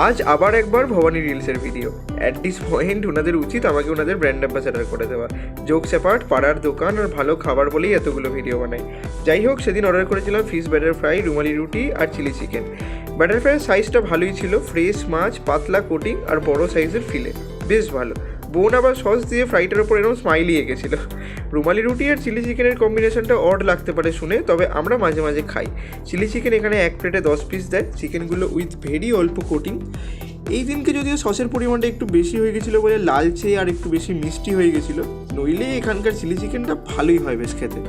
আজ আবার একবার ভবানী রিলসের ভিডিও। অ্যাট দিস পয়েন্ট ওনাদের উচিত আমাকে ওনাদের ব্র্যান্ড অ্যাম্বাসাডার করে দেওয়া। জোকস অ্যাপার্ট, পাড়ার দোকান আর ভালো খাবার বলেই এতগুলো ভিডিও বানাই। যাই হোক, সেদিন অর্ডার করেছিলাম ফিশ ব্যাটার ফ্রাই, রুমালি রুটি আর চিলি চিকেন। ব্যাটার ফ্রাইয়ের সাইজটা ভালোই ছিল, ফ্রেশ মাছ, পাতলা কোটিং আর বড় সাইজের ফিলে, বেশ ভালো। বোন আবার সস দিয়ে ফ্রাইটার ওপর এরকম স্মাইলি এঁকেছিল। রুমালি রুটি আর চিলি চিকেনের কম্বিনেশনটা অড লাগতে পারে শুনে, তবে আমরা মাঝে মাঝে খাই। চিলি চিকেন এখানে এক প্লেটে 10 পিস দেয়, চিকেনগুলো উইথ ভেরি অল্প কোটিং। এই দিনকে যদিও সসের পরিমাণটা একটু বেশি হয়ে গেছিলো বলে লালচে আর একটু বেশি মিষ্টি হয়ে গেছিলো, নইলে এখানকার চিলি চিকেনটা ভালোই হয় বেশ খেতে।